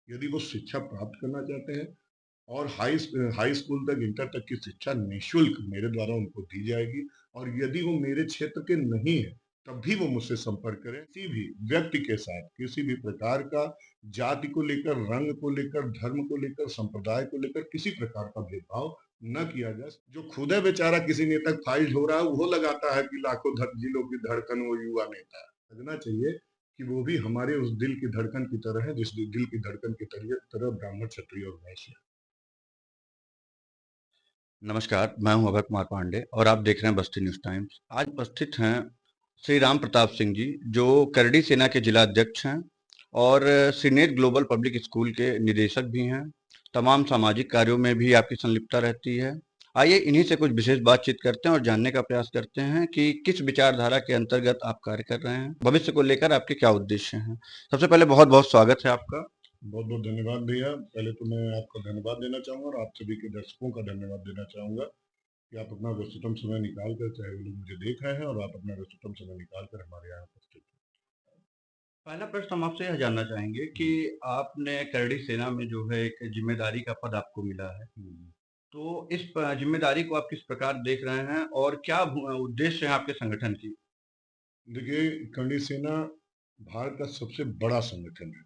यदि वो शिक्षा प्राप्त करना चाहते हैं और हाई स्कूल तक, इंटर तक की शिक्षा निःशुल्क मेरे द्वारा उनको दी जाएगी। और यदि वो मेरे क्षेत्र के नहीं है, तब भी वो मुझसे संपर्क करें। किसी भी व्यक्ति के साथ किसी भी प्रकार का जाति को लेकर, रंग को लेकर, धर्म को लेकर, संप्रदाय को लेकर किसी प्रकार का भेदभाव न किया जाए। जो खुद है बेचारा किसी नेता फाइल हो रहा है, वो लगाता है कि लाखों जिलों की धड़कन वो युवा नेता है। लगना चाहिए कि वो भी हमारे उस दिल की धड़कन की तरह है, जिस दिल की धड़कन की तरह ब्राह्मण, क्षत्रिय और वैश्य है। नमस्कार, मैं हूं अभय कुमार पांडे और आप देख रहे हैं बस्ती न्यूज़ टाइम्स। आज उपस्थित हैं श्री राम प्रताप सिंह जी, जो करडी सेना के जिला अध्यक्ष हैं और सीनेट ग्लोबल पब्लिक स्कूल के निदेशक भी हैं। तमाम सामाजिक कार्यों में भी आपकी संलिप्तता रहती है। आइए इन्हीं से कुछ विशेष बातचीत करते हैं और जानने का प्रयास करते हैं कि किस विचारधारा के अंतर्गत आप कार्य कर रहे हैं, भविष्य को लेकर आपके क्या उद्देश्य हैं। सबसे पहले बहुत बहुत स्वागत है आपका। बहुत बहुत धन्यवाद भैया। पहले तो मैं आपका धन्यवाद देना चाहूंगा और आप सभी के दर्शकों का धन्यवाद देना चाहूंगा कि आप अपना व्यस्ततम समय निकाल कर, चाहे वो लोग मुझे देख रहे हैं, और आप अपना व्यस्ततम समय निकाल कर हमारे यहाँ उपस्थित पहला प्रश्न हम आपसे यह जानना चाहेंगे कि हैं। आपने करड़ी सेना में जो है एक जिम्मेदारी का पद आपको मिला है, हम्म। तो इस जिम्मेदारी को आप किस प्रकार देख रहे हैं और क्या उद्देश्य है आपके संगठन की? देखिए, करणी सेना भारत का सबसे बड़ा संगठन है।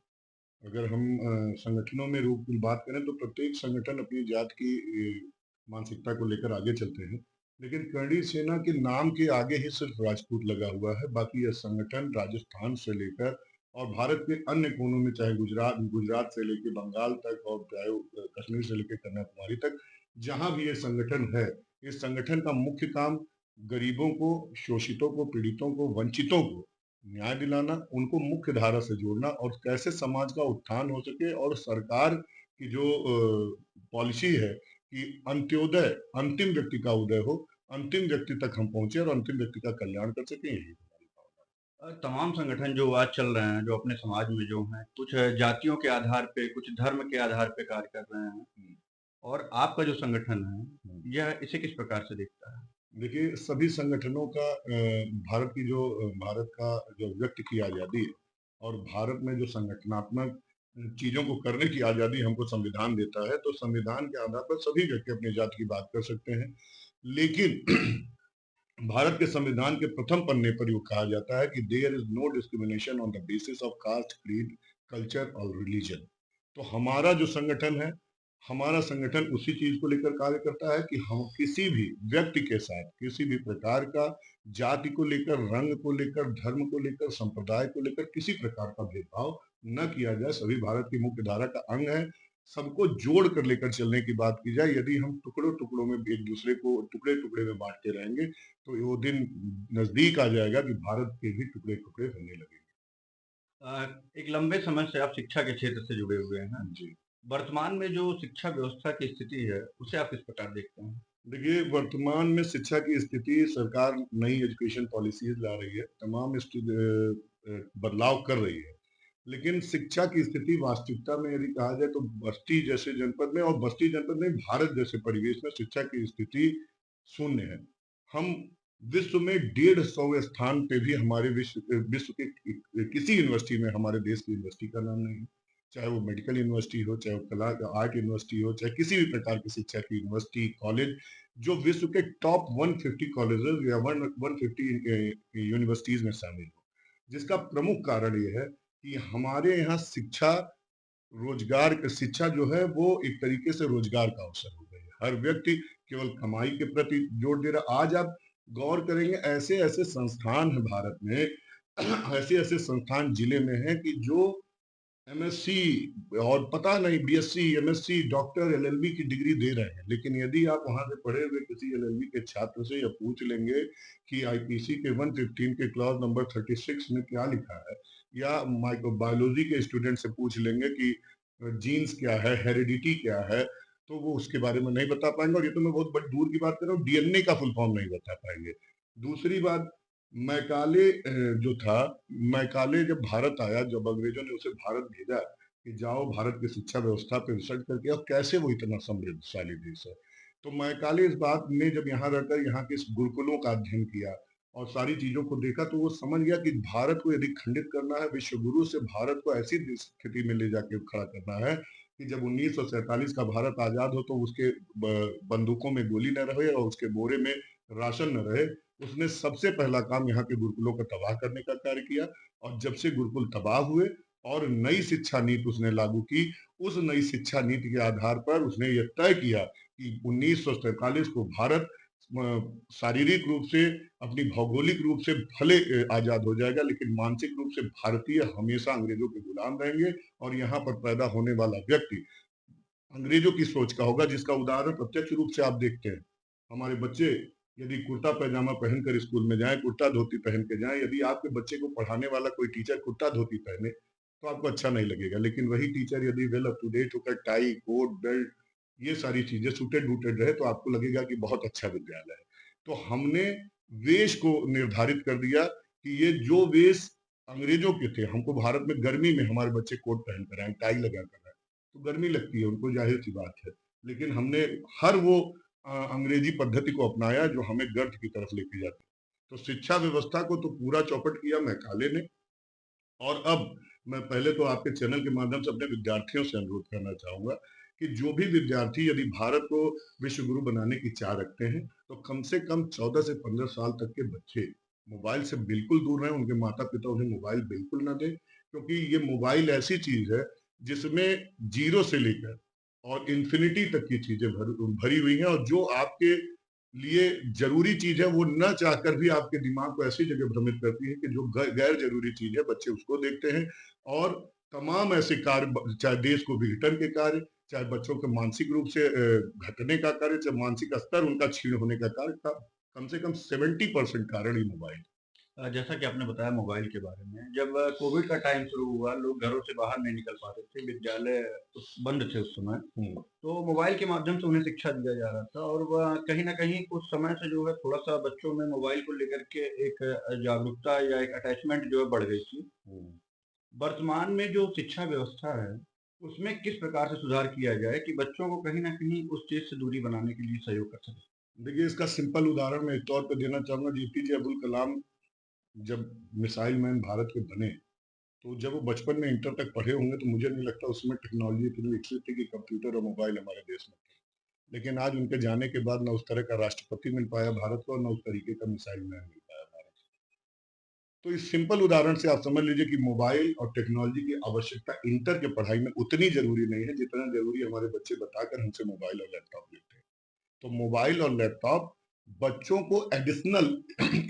अगर हम संगठनों में रूप में बात करें तो प्रत्येक संगठन अपनी जात की मानसिकता को लेकर आगे चलते हैं। लेकिन करणी सेना के नाम के आगे ही सिर्फ राजपूत लगा हुआ है। बाकी यह संगठन राजस्थान से लेकर और भारत के अन्य कोनों में, चाहे गुजरात गुजरात से लेकर बंगाल तक, और चाहे कश्मीर से लेकर कन्याकुमारी तक, जहां भी ये संगठन है, इस संगठन का मुख्य काम गरीबों को, शोषितों को, पीड़ितों को, वंचितों को न्याय दिलाना, उनको मुख्य धारा से जोड़ना, और कैसे समाज का उत्थान हो सके, और सरकार की जो पॉलिसी है कि अंत्योदय, अंतिम व्यक्ति का उदय हो, अंतिम व्यक्ति तक हम पहुंचे और अंतिम व्यक्ति का कल्याण कर सके, यही हमारी भावना तमाम संगठन जो आज चल रहे हैं, जो अपने समाज में जो हैं, कुछ जातियों के आधार पे, कुछ धर्म के आधार पे कार्य कर रहे हैं है। और आपका जो संगठन है, हम्म। यह इसे किस प्रकार से देखता है? देखिए, सभी संगठनों का भारत का जो व्यक्त की आज़ादी है और भारत में जो संगठनात्मक चीज़ों को करने की आज़ादी हमको संविधान देता है, तो संविधान के आधार पर सभी व्यक्ति अपनी जाति की बात कर सकते हैं। लेकिन भारत के संविधान के प्रथम पन्ने पर यूँ कहा जाता है कि there is no discrimination on the basis of caste, creed, culture और रिलीजन। तो हमारा संगठन उसी चीज को लेकर कार्य करता है कि हम किसी भी व्यक्ति के साथ किसी भी प्रकार का जाति को लेकर, रंग को लेकर, धर्म को लेकर, संप्रदाय को लेकर किसी प्रकार का भेदभाव न किया जाए। सभी भारत की मुख्य धारा का अंग है। सबको जोड़ कर लेकर चलने की बात की जाए। यदि हम टुकड़ों टुकड़ों में एक दूसरे को टुकड़े टुकड़े में बांटते रहेंगे, तो वो दिन नजदीक आ जाएगा कि भारत के भी टुकड़े टुकड़े होने लगेंगे। एक लंबे समय से आप शिक्षा के क्षेत्र से जुड़े हुए हैं। जी। वर्तमान में जो शिक्षा व्यवस्था की स्थिति है, उसे आप किस प्रकार देखते हैं? देखिए, वर्तमान में शिक्षा की स्थिति, सरकार नई एजुकेशन पॉलिसीज ला रही है, तमाम बदलाव कर रही है। लेकिन शिक्षा की स्थिति वास्तविकता में यदि कहा जाए तो बस्ती जैसे जनपद में, और बस्ती जनपद में भारत जैसे परिवेश में शिक्षा की स्थिति शून्य है। हम विश्व में 150 स्थान पे भी हमारे विश्व के किसी यूनिवर्सिटी में हमारे देश की यूनिवर्सिटी का नाम नहीं है। चाहे वो मेडिकल यूनिवर्सिटी हो, चाहे वो कला आर्ट यूनिवर्सिटी हो, चाहे किसी भी प्रकार की शिक्षा की यूनिवर्सिटी, कॉलेज, जो विश्व के टॉप 150 कॉलेजेस या 150 यूनिवर्सिटीज में शामिल हो। जिसका प्रमुख कारण ये है कि हमारे यहाँ शिक्षा जो है वो एक तरीके से रोजगार का अवसर हो गई है। हर व्यक्ति केवल कमाई के प्रति जोर दे रहा। आज आप गौर करेंगे, ऐसे ऐसे संस्थान है भारत में, ऐसे ऐसे संस्थान जिले में हैं कि जो एमएससी और पता नहीं बीएससी, एमएससी, डॉक्टर, एलएलबी की डिग्री दे रहे हैं। लेकिन यदि आप वहां से पढ़े हुए किसी एलएलबी के छात्र से या पूछ लेंगे कि आईपीसी के 115 के क्लॉज नंबर 36 में क्या लिखा है, या माइक्रोबायोलॉजी के स्टूडेंट से पूछ लेंगे कि जीन्स क्या है, हेरिडिटी क्या है, तो वो उसके बारे में नहीं बता पाएंगे। और ये तो मैं बहुत बड़ी दूर की बात कर रहा हूँ, डीएनए का फुल फॉर्म नहीं बता पाएंगे। दूसरी बात, मैकाले जो था, मैकाले जब भारत आया, जब अंग्रेजों ने उसे भारत भेजा कि जाओ भारत की शिक्षा व्यवस्था पे रिसर्च करके और कैसे वो इतना समृद्धशाली देश है, तो मैकाले इस बात ने जब यहाँ रहकर यहाँ के गुरुकुलों का अध्ययन किया, और सारी चीज़ों को देखा तो वो समझ गया कि भारत को यदि खंडित करना है, विश्व गुरु से भारत को ऐसी स्थिति में ले जाके खड़ा करना है कि जब 1947 का भारत आज़ाद हो तो उसके बंदूकों में गोली न रहे और उसके बोरे में राशन न रहे। उसने सबसे पहला काम यहाँ के गुरुकुलों को तबाह करने का कार्य किया और जब से गुरुकुल तबाह हुए और नई शिक्षा नीति उसने लागू की, उस नई शिक्षा नीति के आधार पर उसने ये तय किया कि 1947 को भारत शारीरिक रूप से, अपनी भौगोलिक रूप से भले आज़ाद हो जाएगा, लेकिन मानसिक रूप से भारतीय हमेशा अंग्रेजों के गुलाम रहेंगे और यहाँ पर पैदा होने वाला व्यक्ति अंग्रेजों की सोच का होगा, जिसका उदाहरण प्रत्यक्ष रूप से आप देखते हैं। हमारे बच्चे यदि कुर्ता पैजामा पहनकर स्कूल में जाएँ, कुर्ता धोती पहन के जाएँ, यदि आपके बच्चे को पढ़ाने वाला कोई टीचर कुर्ता धोती पहने, तो आपको अच्छा नहीं लगेगा। लेकिन वही टीचर यदि वेल अप टू डेट होकर टाई, कोट, बेल्ट ये सारी चीज़ें सूटेड-बूटेड रहे, तो आपको लगेगा कि बहुत अच्छा विद्यालय है। तो हमने वेश को निर्धारित कर दिया कि ये जो वेश अंग्रेजों के थे, हमको भारत में गर्मी में हमारे बच्चे कोट पहन कर आएँ, टाई लगा कर आएँ। तो गर्मी लगती है उनको, ज़ाहिर-सी बात है। लेकिन हमने हर वो अंग्रेजी पद्धति को अपनाया जो हमें गर्त की तरफ लेके जाती। तो शिक्षा व्यवस्था को तो पूरा चौपट किया मैकाले ने और अब मैं पहले तो आपके चैनल के माध्यम से अपने विद्यार्थियों से अनुरोध करना चाहूँगा कि जो भी विद्यार्थी यदि भारत को विश्व गुरु बनाने की चाह रखते हैं, तो कम से कम 14 से 15 साल तक के बच्चे मोबाइल से बिल्कुल दूर रहें, उनके माता-पिता उन्हें मोबाइल बिल्कुल ना दें, क्योंकि ये मोबाइल ऐसी चीज़ है जिसमें 0 से लेकर और इन्फिनिटी तक की चीज़ें भरी हुई हैं और जो आपके लिए ज़रूरी चीज़ है, वो ना चाहकर भी आपके दिमाग को ऐसी जगह भ्रमित करती है कि जो गैर ज़रूरी चीज़ है, बच्चे उसको देखते हैं और तमाम ऐसे कार्य चाहे देश को विघटन के कार्य, चाहे बच्चों के मानसिक रूप से घटने का कार्य, चाहे मानसिक स्तर उनका क्षीण होने का कार्य का कम से कम 70% कारण ही मोबाइल। जैसा कि आपने बताया मोबाइल के बारे में, जब कोविड का टाइम शुरू हुआ, लोग घरों से बाहर नहीं निकल पाते थे, विद्यालय बंद थे उस समय, हुँ, तो मोबाइल के माध्यम से उन्हें शिक्षा दिया जा रहा था और वह कहीं न कहीं कुछ समय से जो है थोड़ा-सा बच्चों में मोबाइल को लेकर के एक जागरूकता या एक अटैचमेंट जो है बढ़ गई थी। हुँ। वर्तमान में जो शिक्षा व्यवस्था है, उसमें किस प्रकार से सुधार किया जाए कि बच्चों को कहीं न कहीं उस चीज़ से दूरी बनाने के लिए सहयोग कर सकें? देखिए, इसका सिंपल उदाहरण मैं इस तौर पे देना चाहूँगा, जेपीजे अब्दुल कलाम जब मिसाइल मैन भारत के बने, तो जब वो बचपन में इंटर तक पढ़े होंगे, तो मुझे नहीं लगता उस समय टेक्नोलॉजी इतनी विकसित थी कि कंप्यूटर और मोबाइल हमारे देश में थे। लेकिन आज उनके जाने के बाद ना उस तरह का राष्ट्रपति मिल पाया भारत को और ना उस तरीके का मिसाइल मैन मिल पाया भारत को। तो इस सिंपल उदाहरण से आप समझ लीजिए कि मोबाइल और टेक्नोलॉजी की आवश्यकता इंटर के पढ़ाई में उतनी ज़रूरी नहीं है, जितना ज़रूरी हमारे बच्चे बताकर हमसे मोबाइल और लैपटॉप लेते हैं। तो मोबाइल और लैपटॉप बच्चों को एडिशनल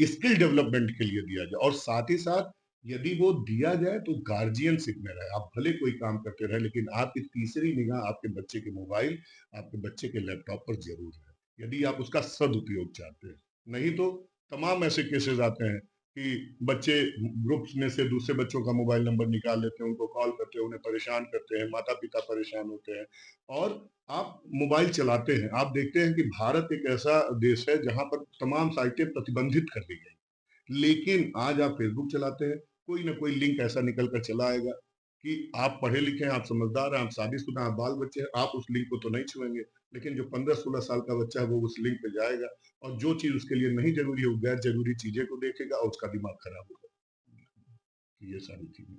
स्किल डेवलपमेंट के लिए दिया जाए और साथ ही साथ यदि वो दिया जाए तो गार्जियनशिप में रहे। आप भले कोई काम करते रहे लेकिन आपकी तीसरी निगाह आपके बच्चे के मोबाइल, आपके बच्चे के लैपटॉप पर ज़रूर है, यदि आप उसका सदुपयोग चाहते हैं। नहीं तो तमाम ऐसे केसेज़ आते हैं कि बच्चे ग्रुप्स में से दूसरे बच्चों का मोबाइल नंबर निकाल लेते हैं, उनको कॉल करते हैं, उन्हें परेशान करते हैं, माता-पिता परेशान होते हैं और आप मोबाइल चलाते हैं, आप देखते हैं कि भारत एक ऐसा देश है जहाँ पर तमाम साइटें प्रतिबंधित कर दी गई। लेकिन आज आप फ़ेसबुक चलाते हैं, कोई न कोई लिंक ऐसा निकल कर चला आएगा कि आप पढ़े-लिखे हैं, आप समझदार हैं, आप शादीशुदा हैं, आप बाल-बच्चे हैं, आप उस लिंक को तो नहीं छुएँगे। लेकिन जो 15-16 साल का बच्चा है वो उस लिंक पे जाएगा और जो चीज़ उसके लिए नहीं ज़रूरी है, वो गैर ज़रूरी चीज़ें को देखेगा और उसका दिमाग खराब होगा। ये सारी चीज़ें।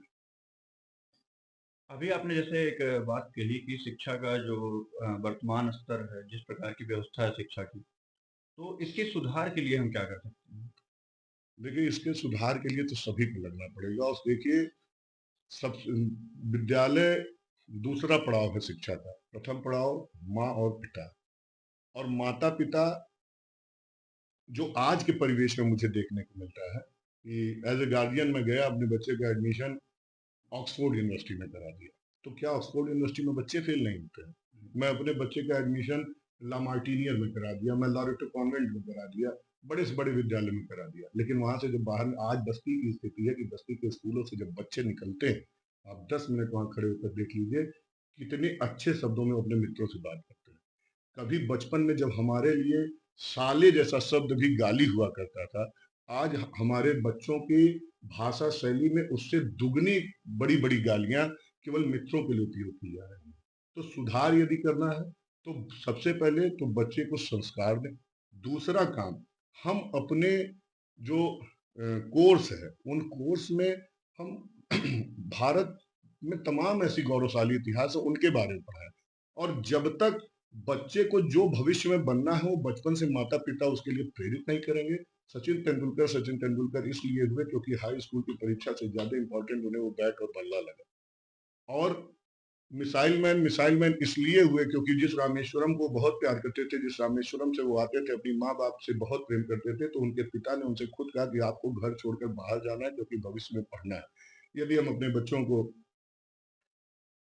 अभी आपने जैसे एक बात कही कि शिक्षा का जो वर्तमान स्तर है, जिस प्रकार की व्यवस्था है शिक्षा की, तो इसके सुधार के लिए हम क्या कर सकते हैं? देखिए, इसके सुधार के लिए तो सभी को लगना पड़ेगा और देखिए सब विद्यालय दूसरा पड़ाव है शिक्षा का। प्रथम पड़ाव माँ और पिता और माता-पिता जो आज के परिवेश में मुझे देखने को मिलता है कि एज़ अ गार्डियन मैं गया अपने बच्चे का एडमिशन ऑक्सफोर्ड यूनिवर्सिटी में करा दिया। तो क्या ऑक्सफोर्ड यूनिवर्सिटी में बच्चे फेल नहीं होते हैं? मैं अपने बच्चे का एडमिशन ला मार्टिनियर में करा दिया, मैं लॉरेटो कॉन्वेंट में करा दिया, बड़े से बड़े विद्यालय में करा दिया। लेकिन वहाँ से जब बाहर आज बस्ती की स्थिति है कि बस्ती के स्कूलों से जब बच्चे निकलते हैं, आप 10 मिनट वहाँ खड़े होकर देख लीजिए, कितने अच्छे शब्दों में अपने मित्रों से बात करते हैं। कभी बचपन में जब हमारे लिए साले जैसा शब्द भी गाली हुआ करता था, आज हमारे बच्चों की भाषा शैली में उससे दुगनी बड़ी-बड़ी गालियाँ केवल मित्रों के लिए उपयोग की जा रही हैं। तो सुधार यदि करना है, तो सबसे पहले तो बच्चे को संस्कार दें। दूसरा काम, हम अपने जो कोर्स है, उन कोर्स में हम भारत में तमाम ऐसी गौरवशाली इतिहास है, उनके बारे में पढ़ाएँ। और जब तक बच्चे को जो भविष्य में बनना है, वो बचपन से माता-पिता उसके लिए प्रेरित नहीं करेंगे। सचिन तेंदुलकर इसलिए हुए क्योंकि हाई स्कूल की परीक्षा से ज़्यादा इम्पोर्टेंट उन्हें वो बैट और बल्ला लगा। और मिसाइल मैन इसलिए हुए क्योंकि जिस रामेश्वरम को बहुत प्यार करते थे, जिस रामेश्वरम से वो आते थे, अपनी माँ-बाप से बहुत प्रेम करते थे, तो उनके पिता ने उनसे खुद कहा कि आपको घर छोड़कर बाहर जाना है क्योंकि भविष्य में पढ़ना है। यदि हम अपने बच्चों को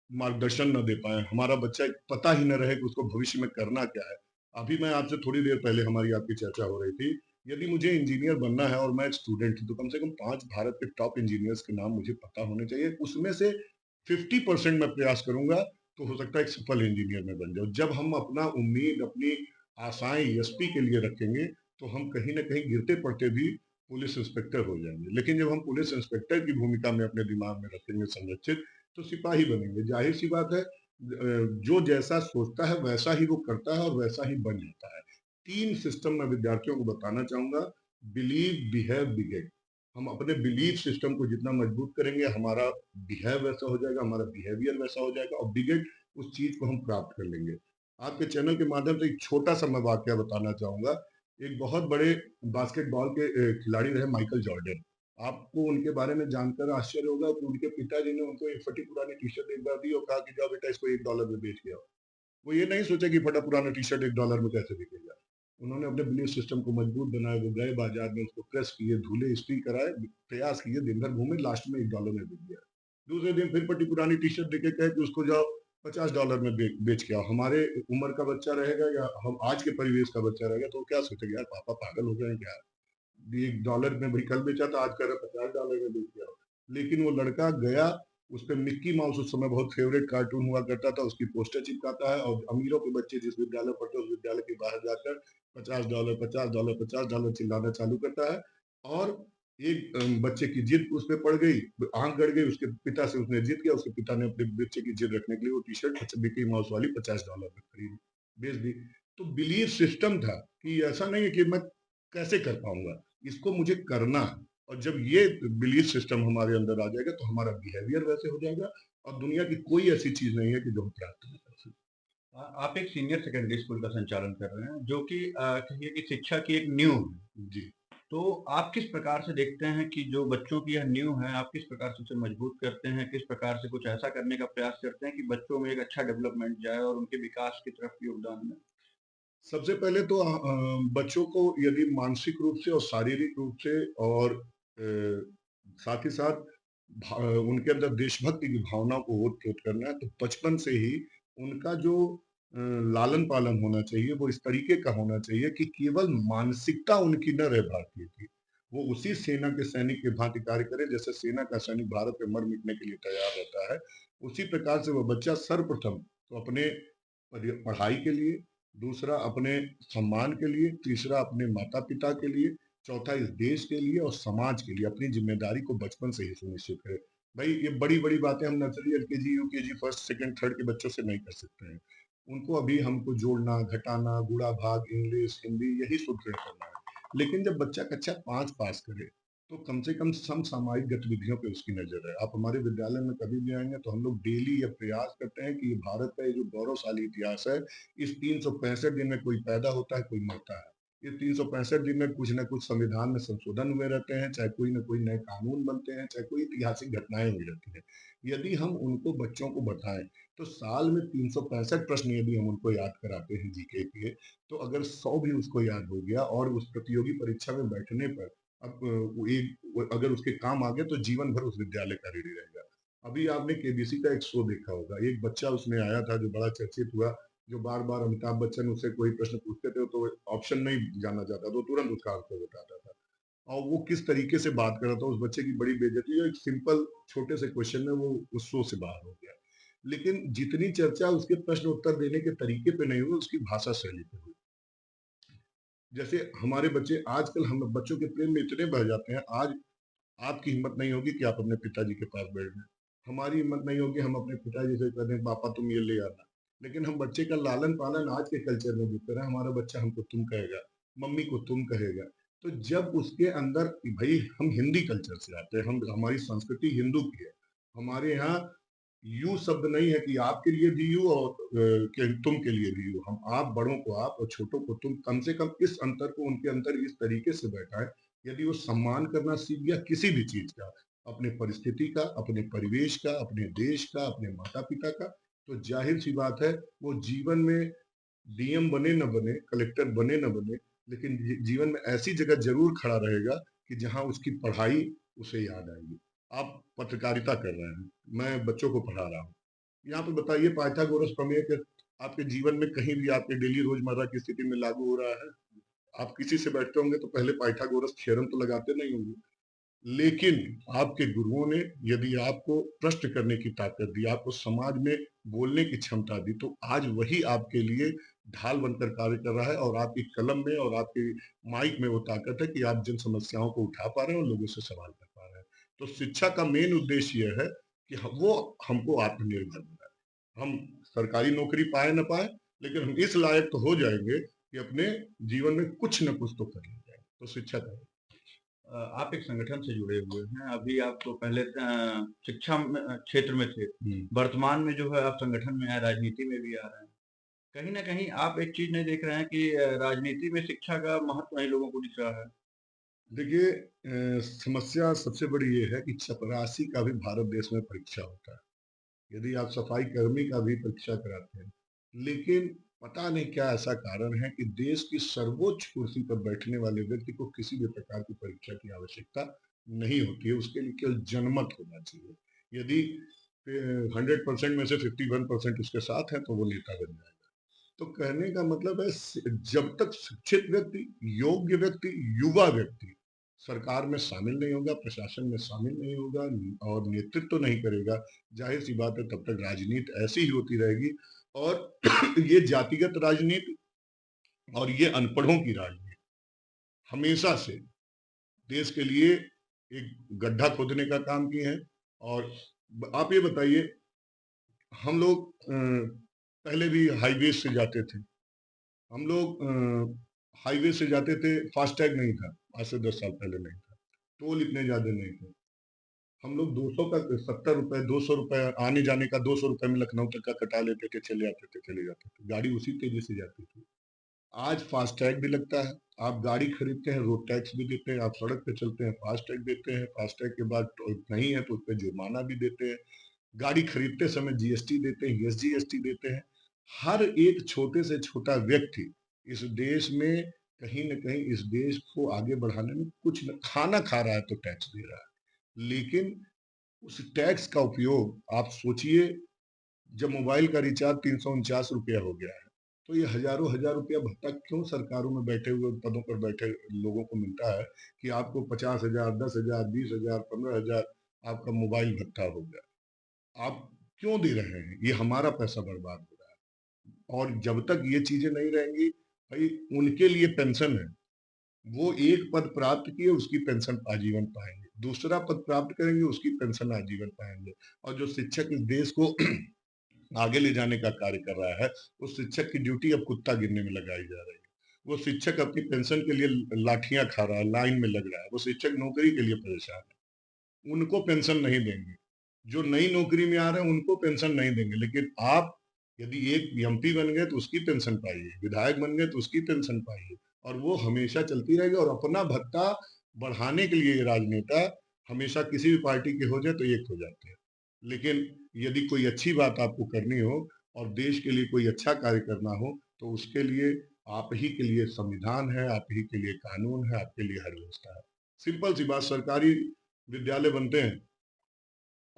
मार्गदर्शन न दे पाएँ, हमारा बच्चा पता ही न रहे कि उसको भविष्य में करना क्या है। अभी मैं आपसे थोड़ी देर पहले हमारी आपकी चर्चा हो रही थी, यदि मुझे इंजीनियर बनना है और मैं एक स्टूडेंट हूँ, तो कम से कम 5 भारत के टॉप इंजीनियर्स के नाम मुझे पता होने चाहिए। उसमें से 50% मैं प्रयास करूँगा, तो हो सकता है एक सफल इंजीनियर मैं बन जाऊँ। जब हम अपना उम्मीद, अपनी आशाएँ एसपी के लिए रखेंगे, तो हम कहीं न कहीं गिरते-पड़ते भी पुलिस इंस्पेक्टर हो जाएँगे। लेकिन जब हम पुलिस इंस्पेक्टर की भूमिका में अपने दिमाग में रखेंगे संरक्षित, तो सिपाही बनेंगे। ज़ाहिर-सी बात है जो जैसा सोचता है वैसा ही वो करता है और वैसा ही बन जाता है। 3 सिस्टम मैं विद्यार्थियों को बताना चाहूँगा, बिलीव, बिहेव, बिगेट। हम अपने बिलीफ सिस्टम को जितना मजबूत करेंगे, हमारा बिहेव वैसा हो जाएगा, हमारा बिहेवियर वैसा हो जाएगा और बिगेट उस चीज़ को हम प्राप्त कर लेंगे। आपके चैनल के माध्यम से एक छोटा-सा मैं वाकया बताना चाहूँगा। एक बहुत बड़े बास्केटबॉल के खिलाड़ी रहे माइकल जॉर्डन। आपको उनके बारे में जानकर आश्चर्य होगा कि उनके पिताजी ने उनको एक फटी पुरानी टी-शर्ट एक बार दी और कहा कि जाओ बेटा इसको $1 में बेच के आओ। वो ये नहीं सोचा कि फटा पुराना टी-शर्ट $1 में कैसे बिकेगा। उन्होंने अपने बिलीफ सिस्टम को मजबूत बनाया, वो गए बाज़ार में उसको प्रेस किए, धुले, इस्त्री कराए, प्रयास किए, दिन भर घूमे, लास्ट में $1 में बिक गया। दूसरे दिन फिर फटी पुरानी टी-शर्ट देके कहे कि उसको जाओ $50 में बेच के आओ। हमारे उम्र का बच्चा रहेगा या हम आज के परिवेश का बच्चा रहेगा तो वो क्या सोचेगा, यार पापा पागल हो गए हैं क्या? $1 में भाई कल बेचा था, आज कह रहा है $50 में बेच के आओ। लेकिन वो लड़का गया, उस पे मिक्की माउस उस समय बहुत फेवरेट कार्टून हुआ करता था, उसकी पोस्टर चिपकाता है और अमीरों के बच्चे जिस विद्यालय पढ़ते हैं, उस विद्यालय के बाहर जाकर $50, $50, $50 चिल्लाना चालू करता है और एक बच्चे की जिद उस पे पड़ गई, आँख गड़ गई, उसके पिता से उसने जिद किया, उसके पिता ने अपने बच्चे की जिद रखने के लिए वो टी-शर्ट मिक्की माउस वाली $50 में खरीद बेच दी। तो बिलीफ सिस्टम था कि ऐसा नहीं है कि मैं कैसे कर पाऊँगा? इसको मुझे करना है और जब ये बिलीफ सिस्टम हमारे अंदर आ जाएगा तो हमारा बिहेवियर वैसे हो जाएगा और दुनिया की कोई ऐसी चीज नहीं है कि जो हम प्राप्त नहीं कर सकते। आप एक सीनियर सेकेंडरी स्कूल का संचालन कर रहे हैं, जो कि कहिए कि शिक्षा की एक नींव है। जी। तो आप किस प्रकार से देखते हैं कि जो बच्चों की यह नींव है, आप किस प्रकार से उसे मजबूत करते हैं? किस प्रकार से कुछ ऐसा करने का प्रयास करते हैं कि बच्चों में एक अच्छा डेवलपमेंट जाए और उनके विकास की तरफ योगदान दें? सबसे पहले तो बच्चों को यदि मानसिक रूप से और शारीरिक रूप से और साथ ही साथ उनके अंदर देशभक्ति की भावना को ओत-प्रोत करना है, तो बचपन से ही उनका जो लालन-पालन होना चाहिए, वो इस तरीके का होना चाहिए कि केवल मानसिकता उनकी न रहे भारतीय की। वो उसी सेना के सैनिक की भांति कार्य करे, जैसे सेना का सैनिक भारत पे मर-मिटने के लिए तैयार रहता है। उसी प्रकार से वो बच्चा सर्वप्रथम तो अपने पढ़ाई के लिए, दूसरा अपने सम्मान के लिए, तीसरा अपने माता-पिता के लिए, चौथा इस देश के लिए और समाज के लिए अपनी ज़िम्मेदारी को बचपन से ही सुनिश्चित करें। भई ये बड़ी-बड़ी बातें हम nursery, LKG, UKG, first, second, third के बच्चों से नहीं कर सकते हैं। उनको अभी हमको जोड़ना, घटाना, गुणा, भाग, इंग्लिश, हिंदी यही सुदृढ़ करना है। लेकिन जब बच्चा कक्षा 5 पास करे, तो कम से कम समसामयिक गतिविधियों पे उसकी नज़र है। आप हमारे विद्यालय में कभी भी आएँगे तो हम लोग डेली ये प्रयास करते हैं कि ये भारत का ये जो गौरवशाली इतिहास है, इस 365 दिन में कोई पैदा होता है, कोई मरता है। ये 365 दिन में कुछ न कुछ संविधान में संशोधन हुए रहते हैं, चाहे कोई न कोई नए कानून बनते हैं, चाहे कोई ऐतिहासिक घटनाएँ हुई रहती हैं। यदि हम उनको बच्चों को बताएँ, तो साल में 365 प्रश्न यदि हम उनको याद कराते हैं जीके के, तो अगर 100 भी उसको याद हो गया और उस प्रतियोगी परीक्षा में बैठने पर अब वो एक वो अगर उसके काम आ गए तो जीवन भर उस विद्यालय का ऋणी रहेगा। अभी आपने केबीसी का एक शो देखा होगा, एक बच्चा उसमें आया था जो बड़ा चर्चित हुआ, जो बार-बार अमिताभ बच्चन उससे कोई प्रश्न पूछते थे तो ऑप्शन नहीं जानना चाहता, तो तुरंत उसका आंसर बताता था। और वो किस तरीके से बात कर रहा था, उस बच्चे की बड़ी बेइज्जती हुई, एक सिंपल छोटे से क्वेश्चन में वो उस शो से बाहर हो गया। लेकिन जितनी चर्चा उसके प्रश्न उत्तर देने के तरीके पे नहीं हुई, उसकी भाषा शैली पे हुई। जैसे हमारे बच्चे आजकल हम बच्चों के प्रेम में इतने बह जाते हैं, आज आपकी हिम्मत नहीं होगी कि आप अपने पिताजी के पास बैठ जाएँ। हमारी हिम्मत नहीं होगी हम अपने पिताजी से कह दें पापा तुम ये ले आना। लेकिन हम बच्चे का लालन-पालन आज के कल्चर में भी करें, हमारा बच्चा हमको तुम कहेगा, मम्मी को तुम कहेगा। तो जब उसके अंदर भई हम हिंदी कल्चर से आते हैं, हम हमारी संस्कृति हिंदू की है। हमारे यहाँ यू शब्द नहीं है कि आपके लिए भी यू और कि तुम के लिए भी यू। हम आप बड़ों को आप और छोटों को तुम, कम से कम इस अंतर को उनके अंदर इस तरीके से बैठाएँ, यदि वो सम्मान करना सीख गया किसी भी चीज़ का, अपने परिस्थिति का, अपने परिवेश का, अपने देश का, अपने माता-पिता का, तो ज़ाहिर-सी बात है वो जीवन में डीएम बने न बने, कलेक्टर बने न बने, लेकिन जीवन में ऐसी जगह ज़रूर खड़ा रहेगा कि जहाँ उसकी पढ़ाई उसे याद आएगी। आप पत्रकारिता कर रहे हैं, मैं बच्चों को पढ़ा रहा हूँ। यहाँ पे बताइए पाइथागोरस प्रमेय के आपके जीवन में कहीं भी आपके डेली रोज़मर्रा की स्थिति में लागू हो रहा है? आप किसी से बैठते होंगे तो पहले पाइथागोरस थ्योरम तो लगाते नहीं होंगे। लेकिन आपके गुरुओं ने यदि आपको प्रश्न करने की ताकत दी, आपको समाज में बोलने की क्षमता दी, तो आज वही आपके लिए ढाल बनकर कार्य कर रहा है और आपकी कलम में और आपकी माइक में वो ताकत है कि आप जिन समस्याओं को उठा पा रहे हैं और लोगों से सवाल कर पा रहे हैं। तो शिक्षा का मेन उद्देश्य ये है कि वो हमको आत्मनिर्भर बनाए। हम सरकारी नौकरी पाए ना पाए, लेकिन हम इस लायक तो हो जाएंगे कि अपने जीवन में कुछ न कुछ तो कर ले जाएंगे। तो शिक्षा का आप एक संगठन से जुड़े हुए हैं। अभी आप तो पहले शिक्षा में क्षेत्र में थे। वर्तमान में जो है आप संगठन में हैं, राजनीति में भी आ रहे हैं। कहीं न कहीं आप एक चीज़ नहीं देख रहे हैं कि राजनीति में शिक्षा का महत्व नहीं लोगों को दिख रहा है। देखिए समस्या सबसे बड़ी ये है कि चपरासी का भी भारत देश में परीक्षा होता है। यदि आप सफाई कर्मी का भी परीक्षा कराते हैं, लेकिन पता नहीं क्या ऐसा कारण है कि देश की सर्वोच्च कुर्सी पर बैठने वाले व्यक्ति को किसी भी प्रकार की परीक्षा की आवश्यकता नहीं होती है। उसके लिए केवल जनमत होना चाहिए। यदि 100% में से 51% उसके साथ है तो वो नेता बन जाएगा। तो कहने का मतलब है जब तक शिक्षित व्यक्ति, योग्य व्यक्ति, युवा व्यक्ति सरकार में शामिल नहीं होगा, प्रशासन में शामिल नहीं होगा और नेतृत्व तो नहीं करेगा, जाहिर सी बात है तब तक राजनीति ऐसी ही होती रहेगी। और ये जातिगत राजनीति और ये अनपढ़ों की राजनीति हमेशा से देश के लिए एक गड्ढा खोदने का काम किए हैं। और आप ये बताइए, हम लोग पहले भी हाईवे से जाते थे, हम लोग हाईवे से जाते थे, फास्टैग नहीं था, आज से 10 साल पहले नहीं था, टोल इतने ज़्यादा नहीं थे। हम लोग 200 का 70 रुपए, 200 रुपए आने जाने का 200 रुपए में लखनऊ तक का कटा लेते थे, चले आते थे, चले जाते थे। गाड़ी उसी तेज़ी से जाती थी। आज फास्टैग भी लगता है, आप गाड़ी खरीदते हैं, रोड टैक्स भी देते हैं, आप सड़क पे चलते हैं, फास्टैग देते हैं, फास्टैग के बाद नहीं है तो उसपे जुर्माना भी देते हैं। गाड़ी खरीदते समय जीएसटी देते हैं, एसजीएसटी देते हैं। हर एक छोटे से छोटा व्यक्ति इस देश में कहीं न कहीं इस देश को आगे बढ़ाने में कुछ न खाना खा रहा है तो टैक्स दे रहा है। लेकिन उस टैक्स का उपयोग आप सोचिए, जब मोबाइल का रिचार्ज 349 रुपया हो गया है, तो ये हज़ारों हज़ार रुपया भत्ता क्यों सरकारों में बैठे हुए पदों पर बैठे लोगों को मिलता है कि आपको 50,000, 10,000, 20,000, 15,000 आपका मोबाइल भत्ता हो गया। आप क्यों दे रहे हैं? ये हमारा पैसा बर्बाद हो रहा है। और जब तक ये चीज़ें नहीं रहेंगी, भई उनके लिए पेंशन है। वो एक पद प्राप्त किए, उसकी पेंशन आजीवन पाएँगे। दूसरा पद प्राप्त करेंगे, उसकी पेंशन आजीवन पाएँगे। और जो शिक्षक इस देश को आगे ले जाने का कार्य कर रहा है, उस शिक्षक की ड्यूटी अब कुत्ता गिनने में लगाई जा रही है। वो शिक्षक अपनी पेंशन के लिए लाठियाँ खा रहा है, लाइन में लग रहा है। वो शिक्षक नौकरी के लिए परेशान है। उनको पेंशन नहीं देंगे। जो नई नौकरी में आ रहे हैं उनको पेंशन नहीं देंगे, लेकिन आप यदि एक एमपी बन गए तो उसकी पेंशन पाइए, विधायक बन गए तो उसकी पेंशन पाइए, और वो हमेशा चलती रहेगी। और अपना भत्ता बढ़ाने के लिए ये राजनेता हमेशा किसी भी पार्टी के हो जाए तो एक हो जाते हैं। लेकिन यदि कोई अच्छी बात आपको करनी हो और देश के लिए कोई अच्छा कार्य करना हो, तो उसके लिए आप ही के लिए संविधान है, आप ही के लिए कानून है, आपके लिए हर व्यवस्था है। सिंपल सी बात, सरकारी विद्यालय बनते हैं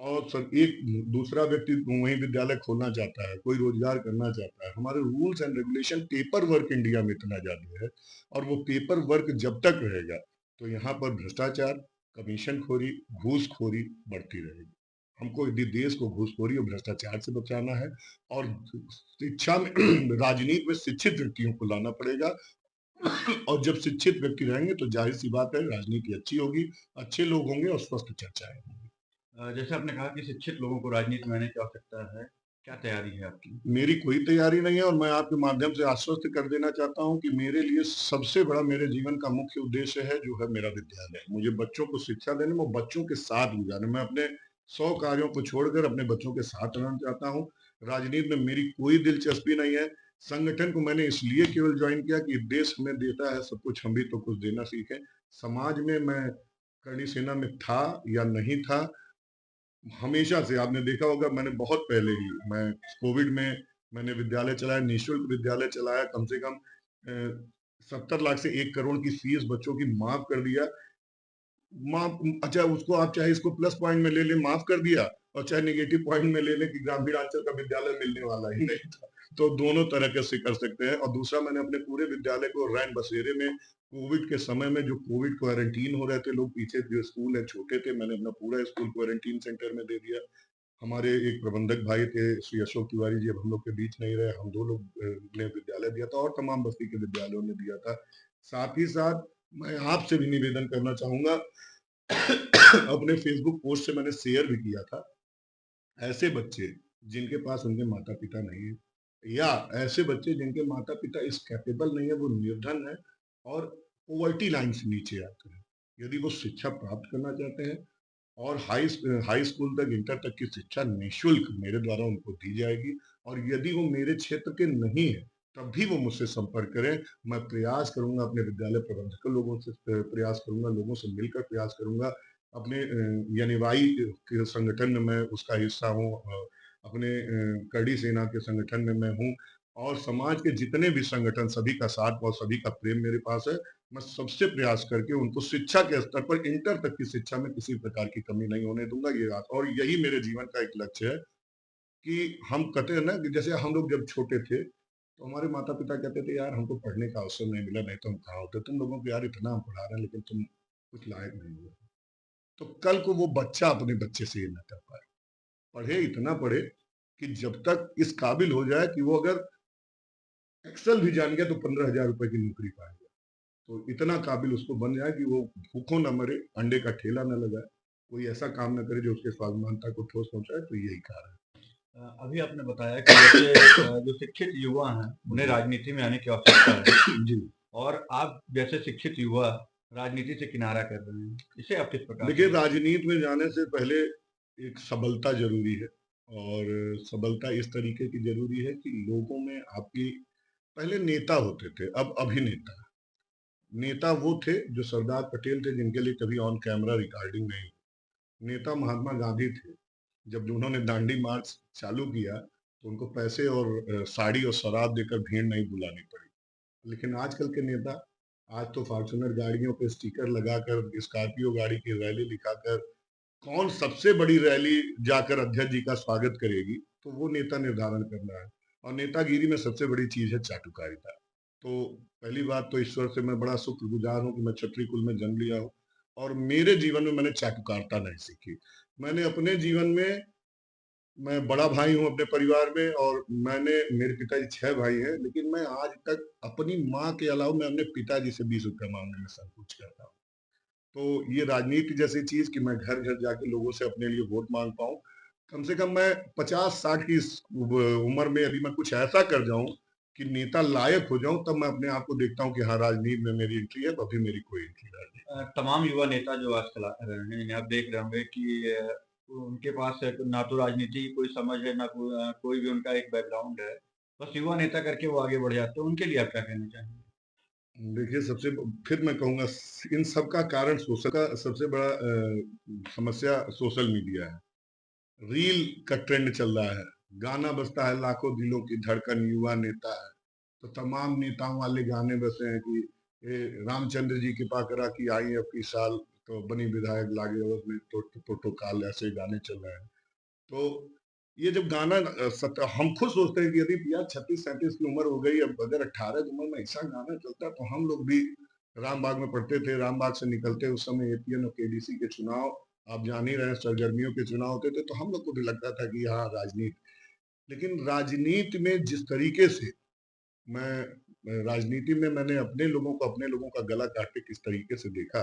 और एक दूसरा व्यक्ति वहीं विद्यालय खोलना चाहता है, कोई रोजगार करना चाहता है। हमारे rules and regulation, paper work India में इतना ज़्यादा है, और वो पेपर वर्क जब तक रहेगा, तो यहाँ पर भ्रष्टाचार, कमीशनखोरी, घूसखोरी बढ़ती रहेगी। हमको यदि देश को घूसखोरी और भ्रष्टाचार से बचाना है, और शिक्षा में राजनीति में शिक्षित व्यक्तियों को लाना पड़ेगा। और जब शिक्षित व्यक्ति रहेंगे तो ज़ाहिर-सी बात है राजनीति अच्छी होगी, अच्छे लोग होंगे और स्वस्थ चर्चाएँ होंगी। जैसे आपने कहा कि शिक्षित लोगों को राजनीति में आने की आवश्यकता है। क्या तैयारी है आपकी? मेरी कोई तैयारी नहीं है और मैं आपके माध्यम से आश्वस्त कर देना चाहता हूँ कि मेरे लिए सबसे बड़ा मेरे जीवन का मुख्य उद्देश्य है जो है मेरा विद्यालय। मुझे बच्चों को शिक्षा देने में, बच्चों के साथ गुजारने में, मैं अपने 100 कार्यों को छोड़कर अपने बच्चों के साथ रहना चाहता हूँ। राजनीति में मेरी कोई दिलचस्पी नहीं है। संगठन को मैंने इसलिए केवल ज्वाइन किया कि देश हमें देता है सब कुछ, हम भी तो कुछ देना सीखें। समाज में मैं करणी सेना में था या नहीं था, हमेशा से आपने देखा होगा, मैंने बहुत पहले ही, मैं कोविड में मैंने विद्यालय चलाया, निःशुल्क विद्यालय चलाया, कम से कम 70 लाख से 1 करोड़ की फीस बच्चों की माफ कर दिया। माफ, अच्छा उसको आप चाहे इसको प्लस पॉइंट में ले लें, माफ कर दिया, और चाहे नेगेटिव पॉइंट में ले लें कि ग्रामीणांचल का विद्यालय मिलने वाला ही नहीं था। तो दोनों तरह से कर सकते हैं। और दूसरा, मैंने अपने पूरे विद्यालय को रैन बसेरे में कोविड के समय में जो कोविड क्वारंटीन हो रहे थे लोग, पीछे जो स्कूल है छोटे थे, मैंने अपना पूरा स्कूल क्वारंटीन सेंटर में दे दिया। हमारे एक प्रबंधक भाई थे श्री अशोक तिवारी जी, अब हम लोग के बीच नहीं रहे, हम 2 लोग ने विद्यालय दिया था और तमाम बस्ती के विद्यालयों ने दिया था। साथ ही साथ मैं आपसे भी निवेदन करना चाहूंगा, अपने फेसबुक पोस्ट से मैंने शेयर भी किया था, ऐसे बच्चे जिनके पास उनके माता पिता नहीं है, या ऐसे बच्चे जिनके माता पिता इस कैपेबल नहीं है, वो निर्धन है और पॉवर्टी लाइन से नीचे आते हैं, यदि वो शिक्षा प्राप्त करना चाहते हैं और हाई स्कूल तक, इंटर तक की शिक्षा निःशुल्क मेरे द्वारा उनको दी जाएगी। और यदि वो मेरे क्षेत्र के नहीं है, तब भी वो मुझसे संपर्क करें। मैं प्रयास करूंगा, अपने विद्यालय प्रबंधक लोगों से प्रयास करूंगा, लोगों से मिलकर प्रयास करूंगा। अपने यानी वाई के संगठन में मैं उसका हिस्सा हूँ, अपने करड़ी सेना के संगठन में मैं हूँ, और समाज के जितने भी संगठन, सभी का साथ और सभी का प्रेम मेरे पास है। मैं सबसे प्रयास करके उनको शिक्षा के स्तर पर, इंटर तक की शिक्षा में किसी प्रकार की कमी नहीं होने दूंगा, ये बात। और यही मेरे जीवन का एक लक्ष्य है कि हम कहते हैं ना कि जैसे हम लोग जब छोटे थे तो हमारे माता पिता कहते थे, यार हमको पढ़ने का अवसर नहीं मिला, नहीं तो हम कहाँ होते, तुम लोगों को यार इतना हम पढ़ा रहे हैं लेकिन तुम कुछ लायक नहीं हुए। तो कल को वो बच्चा अपने बच्चे से ये ना कर पाए, पढ़े, इतना पढ़े कि जब तक इस काबिल हो जाए कि वो अगर एक्सेल भी जान गया तो 15,000 रुपए की नौकरी पाएगा, तो इतना काबिल उसको बन जाए कि वो भूखों न मरे, अंडे का ठेला न लगाए, कोई ऐसा काम न करे जो उसके स्वाभिमानता को ठोस पहुंचाए। तो यही कारण अभी आपने बताया कि जैसे जो शिक्षित युवा हैं, उन्हें है। राजनीति में आने की आवश्यकता है, जी, और आप जैसे शिक्षित युवा राजनीति से किनारा कर रहे हैं, इसे आप किस प्रकार से देखिए, देखते हैं? राजनीति में जाने से पहले एक सबलता जरूरी है, और सबलता इस तरीके की जरूरी है कि लोगों में आपकी, पहले नेता होते थे, अब अभिनेता। नेता वो थे जो सरदार पटेल थे, जिनके लिए कभी ऑन कैमरा रिकॉर्डिंग नहीं। नेता महात्मा गांधी थे, जब उन्होंने दांडी मार्च चालू किया तो उनको पैसे और साड़ी और शराब देकर भीड़ नहीं बुलानी पड़ी। लेकिन आजकल के नेता, आज तो फॉर्च्यूनर गाड़ियों पे स्टिकर लगाकर, स्कॉर्पियो गाड़ी की रैली दिखाकर, कौन सबसे बड़ी रैली जाकर अध्यक्ष जी का स्वागत करेगी, तो वो नेता निर्धारण करना है। और नेतागिरी में सबसे बड़ी चीज है चाटुकारिता। तो पहली बात तो ईश्वर से मैं बड़ा शुक्रगुजार हूँ कि मैं क्षत्रिय कुल में जन्म लिया हूँ, और मेरे जीवन में मैंने चाटुकारिता नहीं सीखी। मैंने अपने जीवन में, मैं बड़ा भाई हूँ अपने परिवार में, और मैंने, मेरे पिताजी 6 भाई हैं, लेकिन मैं आज तक अपनी माँ के अलावा मैं अपने पिताजी से 20 रुपया मांगने में संकोच करता हूँ। तो ये राजनीति जैसी चीज कि मैं घर घर जाके लोगों से अपने लिए वोट मांग पाऊं, कम से कम मैं 50-60 की इस उम्र में यदि मैं कुछ ऐसा कर जाऊं कि नेता लायक हो जाऊं, तब मैं अपने आप को देखता हूं कि हाँ, राजनीति में मेरी एंट्री है। तो अभी मेरी कोई एंट्री राजनीति में तमाम युवा नेता जो आजकल आ रहे हैं, इन्हें आप देख रहे होंगे कि उनके पास ना तो राजनीति की कोई समझ है, ना कोई भी उनका एक बैकग्राउंड है। बस युवा नेता करके वो आगे बढ़ जाते हैं। उनके लिए आप क्या कहना चाहेंगे? नहीं। देखिए, फिर मैं कहूंगा, इन सब का कारण सोशल का सबसे बड़ा समस्या सोशल मीडिया है। रील का ट्रेंड चल रहा है, गाना बजता है, लाखों दिलों की धड़कन युवा नेता है। तो तमाम नेताओं वाले गाने बसे हैं कि रामचंद्र जी कृपा करा कि आई अब की साल, तो बनी विधायक लागे अवध में, तो काल, ऐसे गाने चल रहे हैं। तो ये जब गाना हम खुद सोचते हैं कि यदि यार 36-37 की उम्र हो गई, अब अगर 18 की उम्र में ऐसा गाना चलता है, तो हम लोग भी रामबाग में पढ़ते थे, रामबाग से निकलते उस समय एपीएन और केडीसी के चुनाव, आप जान ही रहे हैं, सरगर्मियों के चुनाव होते थे, तो हम लोग को भी लगता था कि हाँ, राजनीति। लेकिन राजनीति में जिस तरीके से राजनीति में मैंने अपने लोगों का गला काट के किस तरीके से देखा,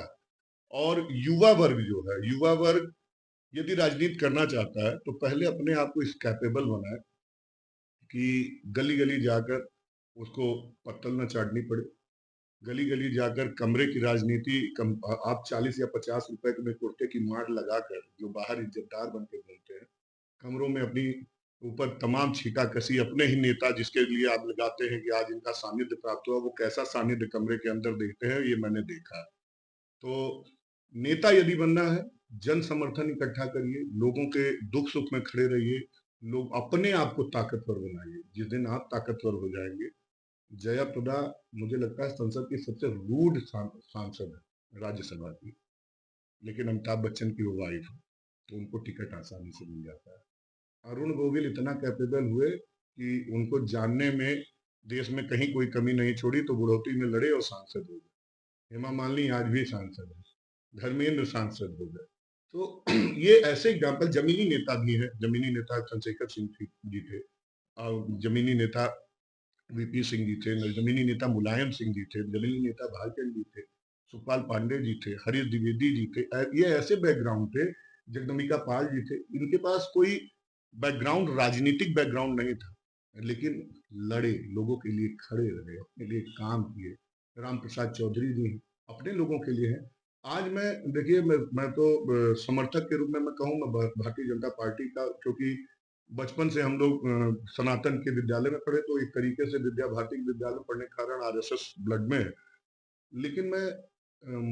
और युवा वर्ग जो है, युवा वर्ग यदि राजनीति करना चाहता है तो पहले अपने आप को इस कैपेबल बनाए, कि गली-गली जाकर उसको पत्तल न चाटनी पड़े, गली-गली जाकर कमरे की राजनीति आप 40 या 50 रुपए में कुर्ते की मार लगाकर जो बाहर इज्जतदार बन के घूमते हैं, कमरों में अपनी ऊपर तमाम छींटा-कसी अपने ही नेता जिसके लिए आप लगाते हैं कि आज इनका सानिध्य प्राप्त हुआ, वो कैसा सानिध्य कमरे के अंदर देखते हैं, ये मैंने देखा है। तो नेता यदि बनना है, जन समर्थन इकट्ठा करिए, लोगों के दुख-सुख में खड़े रहिए, लोग अपने आप को ताकतवर बनाइए। जिस दिन आप ताकतवर हो जाएँगे, जयाप्रदा मुझे लगता है संसद की सबसे रूड सांसद है राज्यसभा की, लेकिन अमिताभ बच्चन की वो वाइफ है, तो उनको टिकट आसानी से मिल जाता है। अरुण गोविल इतना कैपेबल हुए कि उनको जानने में देश में कहीं कोई कमी नहीं छोड़ी, तो बुढ़ौती में लड़े और सांसद हो गए। हेमा मालिनी आज भी सांसद है, धर्मेंद्र सांसद हो गए। तो ये ऐसे एग्जाम्पल जमीनी नेता भी है, जमीनी नेता चंद्रशेखर सिंह जी थे, जमीनी नेता वीपी सिंह जी थे, जमीनी नेता मुलायम सिंह जी थे, जमीनी नेता भालचंद्र जी थे, सुखपाल पांडे जी थे, हरीश द्विवेदी जी थे। ये ऐसे बैकग्राउंड थे, जगदम्बिका पाल जी थे, इनके पास कोई बैकग्राउंड, राजनीतिक बैकग्राउंड नहीं था, लेकिन लड़े, लोगों के लिए खड़े रहे, अपने लिए काम किए। राम प्रसाद चौधरी जी अपने लोगों के लिए हैं। आज मैं देखिए, मैं तो समर्थक के रूप में मैं कहूँ, मैं भारतीय जनता पार्टी का, क्योंकि बचपन से हम लोग सनातन के विद्यालय में पढ़े, तो एक तरीके से विद्या भारती के विद्यालय में पढ़ने के कारण आरएसएस ब्लड में है। लेकिन मैं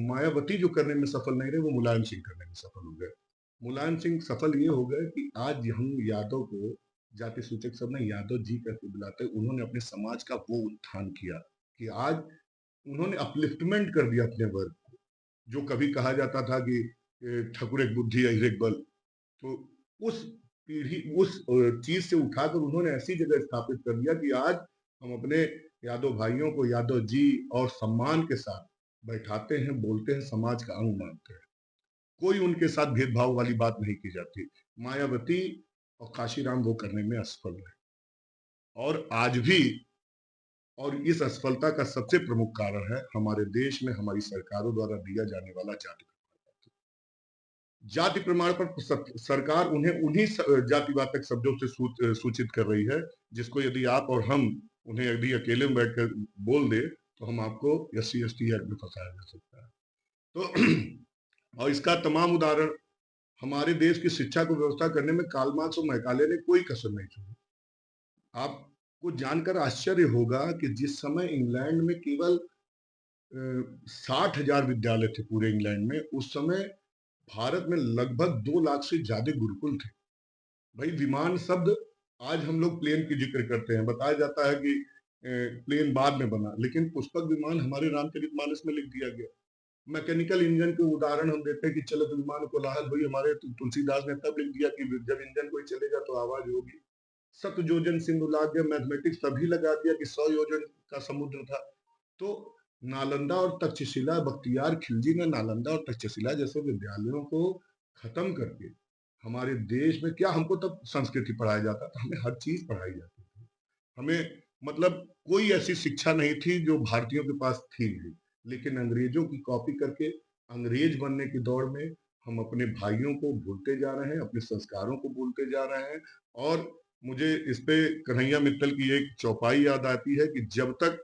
मायावती जो करने में सफल नहीं रहे, वो मुलायम सिंह करने में सफल हो गए। मुलायम सिंह सफल ये हो गए कि आज हम यादव को जाति सूचक सब में यादव जी करके बुलाते हैं। उन्होंने अपने समाज का वो उत्थान किया कि आज उन्होंने अपलिफ्टमेंट कर दिया अपने वर्ग को। जो कभी कहा जाता था कि ठकुर एक बुद्धि अहिर बल, तो उस पीढ़ी, उस चीज से उठाकर उन्होंने ऐसी जगह स्थापित कर दिया कि आज हम अपने यादव भाइयों को यादव जी और सम्मान के साथ बैठाते हैं, बोलते हैं, समाज का अंग मानते हैं। कोई उनके साथ भेदभाव वाली बात नहीं की जाती। मायावती और काशीराम वो करने में असफल रहे, और आज भी। और इस असफलता का सबसे प्रमुख कारण है हमारे देश में हमारी सरकारों द्वारा दिया जाने वाला जाति प्रमाण पत्र। सरकार उन्हें उन्हीं जातिवाचक शब्दों से सूचित कर रही है, जिसको यदि आप और हम उन्हें यदि अकेले में बैठकर बोल दे, तो हम आपको SC/ST एक्ट में फंसाया जा सकता है। तो और इसका तमाम उदाहरण, हमारे देश की शिक्षा को व्यवस्था करने में कार्ल मार्क्स और मैकाले ने कोई कसर नहीं छोड़ी। आपको जानकर आश्चर्य होगा कि जिस समय इंग्लैंड में केवल 60,000 विद्यालय थे पूरे इंग्लैंड में, उस समय भारत में लगभग 2 लाख से ज्यादा गुरुकुल थे। भाई, विमान शब्द आज हम लोग प्लेन की जिक्र करते हैं, बताया जाता है कि प्लेन बाद में बना, लेकिन पुष्पक विमान हमारे रामचरितमानस में लिख दिया गया। मैकेनिकल इंजन के उदाहरण हम देते हैं कि चलत विमान कोलाहल, भाई हमारे तुलसीदास ने तब लिख दिया कि जब इंजन कोई चलेगा तो आवाज होगी। सत योजन सिंधु लागे, मैथमेटिक्स तभी लगा दिया कि 100 योजन का समुद्र था। तो नालंदा और तक्षशिला, बख्तियार खिलजी ने नालंदा और तक्षशिला जैसे विद्यालयों को खत्म करके हमारे देश में, क्या हमको तब संस्कृति पढ़ाया जाता था? हमें हर चीज पढ़ाई जाती थी। हमें मतलब कोई ऐसी शिक्षा नहीं थी जो भारतीयों के पास थी नहीं। लेकिन अंग्रेजों की कॉपी करके अंग्रेज बनने की दौड़ में हम अपने भाइयों को भूलते जा रहे हैं, अपने संस्कारों को भूलते जा रहे हैं। और मुझे इस पे कन्हैया मित्तल की एक चौपाई याद आती है कि जब तक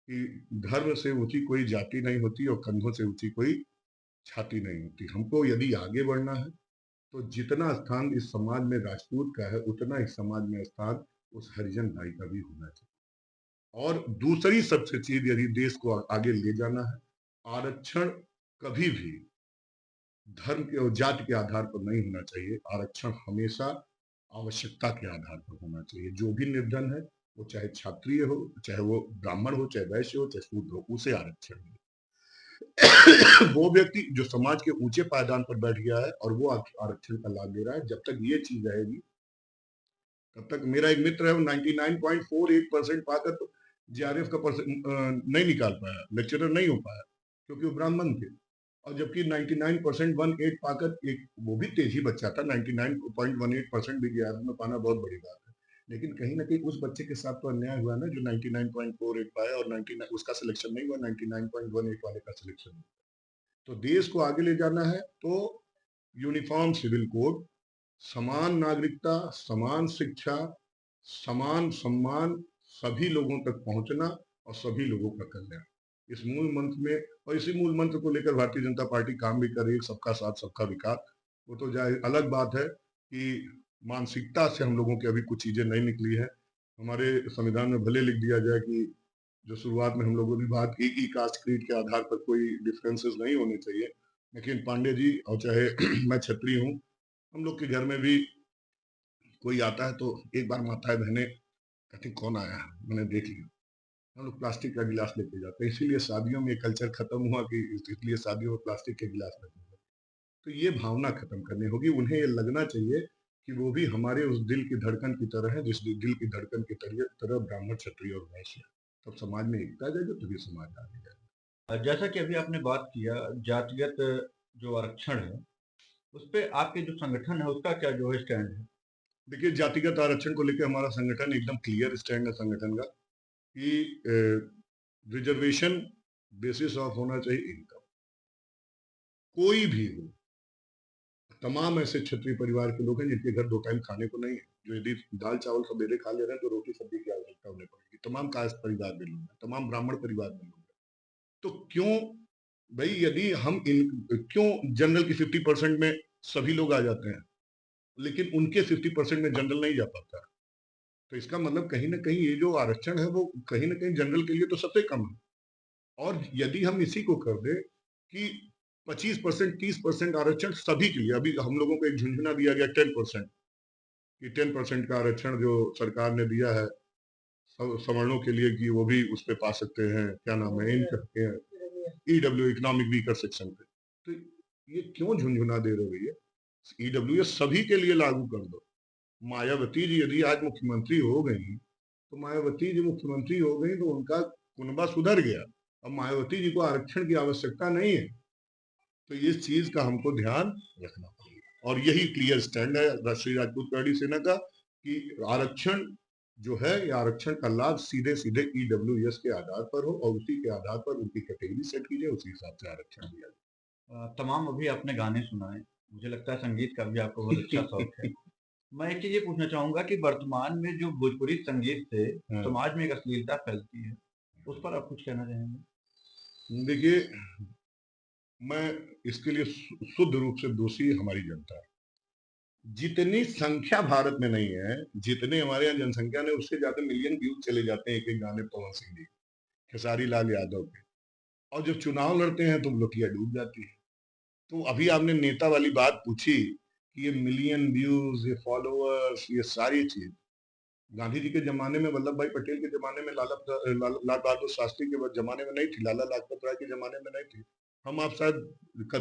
कि धर्म से ऊंची कोई जाति नहीं होती और कंधों से ऊंची कोई छाती नहीं होती। हमको यदि आगे बढ़ना है, तो जितना स्थान इस समाज में राजपूत का है, उतना ही समाज में स्थान उस हरिजन भाई का भी होना चाहिए। और दूसरी सबसे चीज, यदि देश को आगे ले जाना है, आरक्षण कभी भी धर्म के और जाति के आधार पर नहीं होना चाहिए। आरक्षण हमेशा आवश्यकता के आधार पर होना चाहिए। जो भी निर्धन है, वो चाहे क्षत्रिय हो, चाहे वो ब्राह्मण हो, चाहे वैश्य हो, चाहे शूद्र हो, उसे आरक्षण मिले। वो व्यक्ति जो समाज के ऊंचे पायदान पर बैठ गया है और वो आरक्षण का लाभ ले रहा है, जब तक ये चीज रहेगी, तब तक। मेरा एक मित्र है, वो 99.48% पाकर तो JRF का नहीं निकाल पाया, लेक्चरर नहीं हो पाया, क्योंकि वो ब्राह्मण थे। और जबकि 99.18 पाकर, एक वो भी तेज ही बच्चा था, 99.18% भी JRF में पाना बहुत बड़ी बात है। लेकिन कहीं ना कहीं उस बच्चे के साथ तो अन्याय हुआ ना, जो 99.48 पाया और 99 उसका सिलेक्शन नहीं हुआ, 99.18 वाले का सिलेक्शन हुआ। तो देश को आगे ले जाना है, तो यूनिफॉर्म सिविल कोड, समान नागरिकता, समान शिक्षा, समान सम्मान, सभी लोगों तक पहुंचना और सभी लोगों का कल्याण, इस मूल मंत्र में, और इसी मूल मंत्र को लेकर भारतीय जनता पार्टी काम भी कर रही है, सबका साथ सबका विकास। वो तो जाए अलग बात है कि मानसिकता से हम लोगों की अभी कुछ चीजें नहीं निकली है। हमारे संविधान में भले लिख दिया जाए कि जो शुरुआत में हम लोगों ने बात की कि कास्ट क्रीड के आधार पर कोई डिफरेंसेस नहीं होने चाहिए, लेकिन पांडे जी, और चाहे मैं क्षत्रिय हूँ, हम लोग के घर में भी कोई आता है तो एक बार माताएं बहनें कहती कौन आया है, मैंने देख लिया, हम लोग प्लास्टिक का गिलास लेके जाते हैं। इसीलिए शादियों में ये कल्चर खत्म हुआ कि इसलिए शादियों में प्लास्टिक के गिलास रखे जाते हैं। तो ये भावना खत्म करनी होगी, उन्हें ये लगना चाहिए कि वो भी हमारे उस दिल की धड़कन की तरह है, जिस दिल की धड़कन की तरह ब्राह्मण क्षत्रिय और वैश्य है। तब समाज में एकता जाएगी, तभी समाज आगे जाएगा। जैसा कि अभी आपने बात किया जातिगत जो आरक्षण है, उस पे आपके जो संगठन है उसका क्या जो है स्टैंड है? देखिए, जातिगत आरक्षण को लेकर हमारा संगठन एकदम क्लियर स्टैंड है संगठन का कि रिजर्वेशन बेसिस ऑफ होना चाहिए इनकम, कोई भी हो। तमाम ऐसे क्षत्रिय परिवार के लोग हैं जिनके घर 2 टाइम खाने को नहीं है, जो यदि दाल चावल सवेरे खा ले रहे हैं तो रोटी सब्जी की आवश्यकता उन्हें पड़ेगी। तमाम कास्ट परिवार में लोग हैं, तमाम ब्राह्मण परिवार में लोग हैं। तो क्यों भाई, यदि हम इन क्यों जनरल की 50% में सभी लोग आ जाते हैं, लेकिन उनके 50% में जनरल नहीं जा पाता? तो इसका मतलब कहीं ना कहीं ये जो आरक्षण है वो कहीं ना कहीं जनरल के लिए तो सबसे कम है। और यदि हम इसी को कर दे कि 25%, 30% आरक्षण सभी के लिए, अभी हम लोगों को एक झुंझुना दिया गया 10%, कि 10% का आरक्षण जो सरकार ने दिया है सवर्णों के लिए कि वो भी उस पे पा सकते हैं, क्या नाम है इनका, ईडब्ल्यू, इकोनॉमिक वीकर सेक्शन पे। तो ये क्यों झुंझुना दे रहे हो भैया? ईडब्ल्यू सभी के लिए लागू कर दो। मायावती जी यदि आज मुख्यमंत्री हो गई, तो मायावती जी मुख्यमंत्री हो गई तो उनका कुनबा सुधर गया। अब मायावती जी को आरक्षण की आवश्यकता नहीं है। तो इस चीज का हमको ध्यान रखना पड़ेगा, और यही क्लियर स्टैंड है राष्ट्रीय राजपूत गढ़ी सेना का कि आरक्षण जो है, ये आरक्षण का लाभ सीधे सीधे ईडब्ल्यूएस के आधार पर हो और उसी के आधार पर उनकी कैटेगरी सेट की जाए, उसी हिसाब से आरक्षण दिया तमाम अभी आपने गाने सुनाए, मुझे लगता है संगीत का भी आपको बहुत अच्छा शौक है। जाए। मैं एक चीज ये पूछना चाहूंगा कि वर्तमान में जो भोजपुरी संगीत से हाँ, समाज में एक अश्लीलता फैलती है, उस पर आप कुछ कहना चाहेंगे? देखिए, मैं इसके लिए शुद्ध रूप से दोषी हमारी जनता है। जितनी संख्या भारत में नहीं है, जितने हमारे यहाँ जनसंख्या ने, उससे ज्यादा मिलियन व्यूज चले जाते हैं एक एक गाने पवन सिंह जी, खेसारी लाल यादव के। और जब चुनाव लड़ते हैं तो लोटिया डूब जाती है। तो अभी आपने नेता वाली बात पूछी कि ये मिलियन व्यूज, ये फॉलोअर्स, ये सारी चीज गांधी जी के जमाने में, वल्लभ भाई पटेल के जमाने में, लाल बहादुर शास्त्री के जमाने में नहीं थी, लाला लाजपत राय के जमाने में नहीं थी। हम आप शायद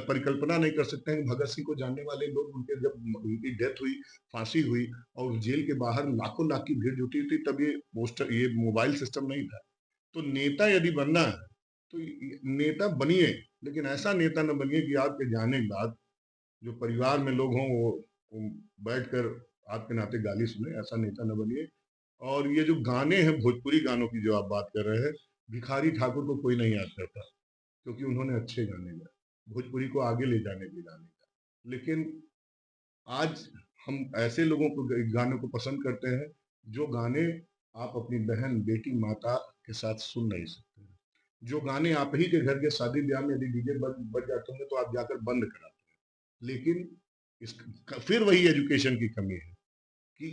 परिकल्पना नहीं कर सकते हैं कि भगत सिंह को जानने वाले लोग, उनके जब उनकी डेथ हुई, फांसी हुई और जेल के बाहर लाखों लाख की भीड़ जुटी थी, तब ये पोस्टर, ये मोबाइल सिस्टम नहीं था। तो नेता यदि बनना है तो नेता बनिए, लेकिन ऐसा नेता न बनिए कि आपके जाने के बाद जो परिवार में लोग हों वो बैठकर आपके नाते गाली सुने। ऐसा नेता न बनिए। और ये जो गाने हैं, भोजपुरी गानों की जो आप बात कर रहे हैं, भिखारी ठाकुर को कोई नहीं याद करता, क्योंकि उन्होंने अच्छे गाने गाए, भोजपुरी को आगे ले जाने के गाने गाए। लेकिन आज हम ऐसे लोगों को गानों को पसंद करते हैं जो गाने आप अपनी बहन, बेटी, माता के साथ सुन नहीं सकते हैं। जो गाने आप ही के घर के शादी ब्याह में यदि डीजे बज जाते होंगे तो आप जाकर बंद कराते हैं। लेकिन इस फिर वही एजुकेशन की कमी है कि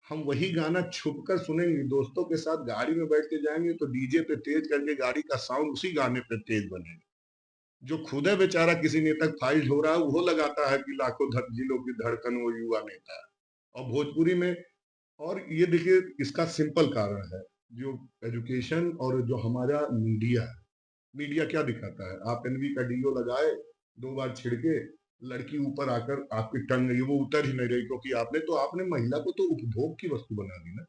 हम वही गाना छुप कर सुनेंगे, दोस्तों के साथ गाड़ी में बैठ के जाएंगे तो डीजे पे तेज करके गाड़ी का साउंड उसी गाने पे तेज बनेगा। जो खुद है बेचारा किसी नेता तक फाइल हो रहा है, वो लगाता है कि लाखों जिलों की धड़कन वो युवा नेता है। और भोजपुरी में, और ये देखिए इसका सिंपल कारण है जो एजुकेशन और जो हमारा मीडिया है। मीडिया क्या दिखाता है? आप एनवी का डीओ लगाए, 2 बार छिड़के, लड़की ऊपर आकर आपकी टंग गई, वो उतर ही नहीं रही, क्योंकि आपने महिला को तो उपभोग की वस्तु बना दी ना।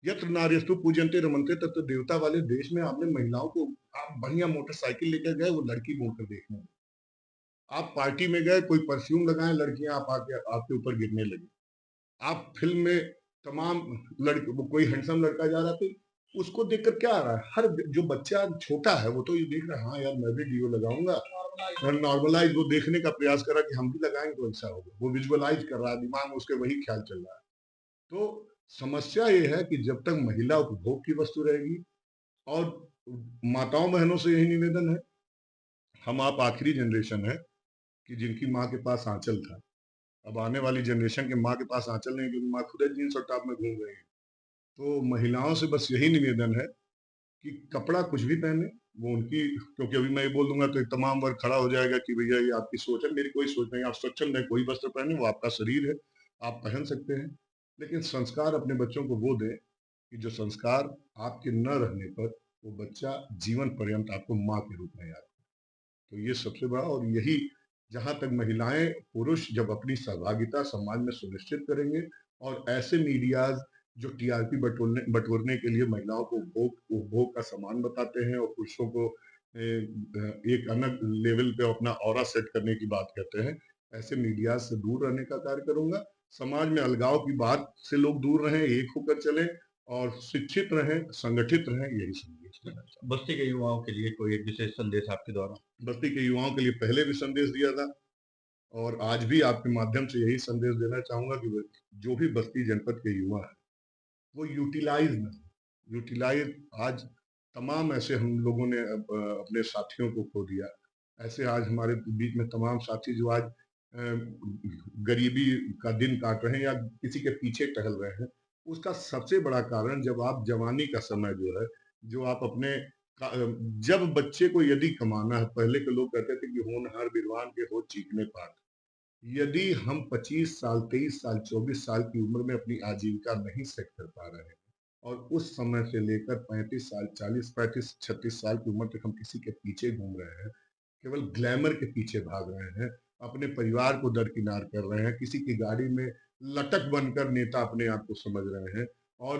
यत्र नार्यस्तु पूजन्ते रमन्ते तत्र देवता वाले देश में आपने महिलाओं को, आप बढ़िया मोटरसाइकिल लेकर गए, वो लड़की मुड़कर देखने लगी। आप पार्टी में गए, कोई परफ्यूम लगाए, लड़कियां आप आके आपके ऊपर गिरने लगी। आप फिल्म में तमाम लड़के, कोई हैंडसम लड़का जा रहा था, उसको देखकर क्या आ रहा है, हर जो बच्चा छोटा है वो तो ये देख रहा है, हाँ यार मैं भी डीओ लगाऊंगा। नॉर्मलाइज वो देखने का प्रयास करा कि हम भी लगाएंगे तो अच्छा होगा, वो विजुअलाइज कर रहा है, दिमाग में उसके वही ख्याल चल रहा है। तो समस्या ये है कि जब तक महिला उपभोग की वस्तु रहेगी, और माताओं बहनों से यही निवेदन है, हम आप आखिरी जनरेशन है कि जिनकी माँ के पास आंचल था। अब आने वाली जनरेशन के माँ के पास आंचल नहीं, क्योंकि माँ खुद जीन्स और टॉप में घूम रही है। तो महिलाओं से बस यही निवेदन है कि कपड़ा कुछ भी पहने, वो उनकी, क्योंकि अभी मैं ये बोल दूंगा तो एक तमाम वर्ग खड़ा हो जाएगा कि भैया ये आपकी सोच है। मेरी कोई सोच नहीं, आप स्वच्छंद है, कोई वस्त्र पहने, वो आपका शरीर है, आप पहन सकते हैं। लेकिन संस्कार अपने बच्चों को वो दें कि जो संस्कार आपके न रहने पर वो बच्चा जीवन पर्यंत आपको माँ के रूप में याद करे। तो ये सबसे बड़ा, और यही, जहाँ तक महिलाएं पुरुष जब अपनी सहभागिता समाज में सुनिश्चित करेंगे, और ऐसे मीडियाज जो टीआरपी बटोरने के लिए महिलाओं को उपभोग उपभोग का सामान बताते हैं, और पुरुषों को एक अलग लेवल पे अपना ऑरा सेट करने की बात करते हैं, ऐसे मीडिया से दूर रहने का कार्य करूंगा। समाज में अलगाव की बात से लोग दूर रहें, एक होकर चलें, और शिक्षित रहें, संगठित रहें, यही संदेश देना चाहूंगा। बस्ती के युवाओं के लिए कोई एक विशेष संदेश आपके द्वारा? बस्ती के युवाओं के लिए पहले भी संदेश दिया था, और आज भी आपके माध्यम से यही संदेश देना चाहूंगा कि जो भी बस्ती जनपद के युवा हैं, वो यूटिलाइज न हो। यूटिलाइज, आज तमाम ऐसे हम लोगों ने अपने साथियों को खो दिया। ऐसे आज हमारे बीच में तमाम साथी जो आज गरीबी का दिन काट रहे हैं या किसी के पीछे टहल रहे हैं, उसका सबसे बड़ा कारण, जब आप जवानी का समय जो है, जो आप अपने जब बच्चे को यदि कमाना है, पहले के लोग कहते थे कि होनहार विद्वान के हो चीखने पात। यदि हम 25 साल, 23 साल, 24 साल की उम्र में अपनी आजीविका नहीं सेट कर पा रहे हैं, और उस समय से लेकर 35 साल, 40, 35, 36 साल की उम्र तक हम किसी के पीछे घूम रहे हैं, केवल ग्लैमर के पीछे भाग रहे हैं, अपने परिवार को दरकिनार कर रहे हैं, किसी की गाड़ी में लटक बनकर नेता अपने आप को समझ रहे हैं, और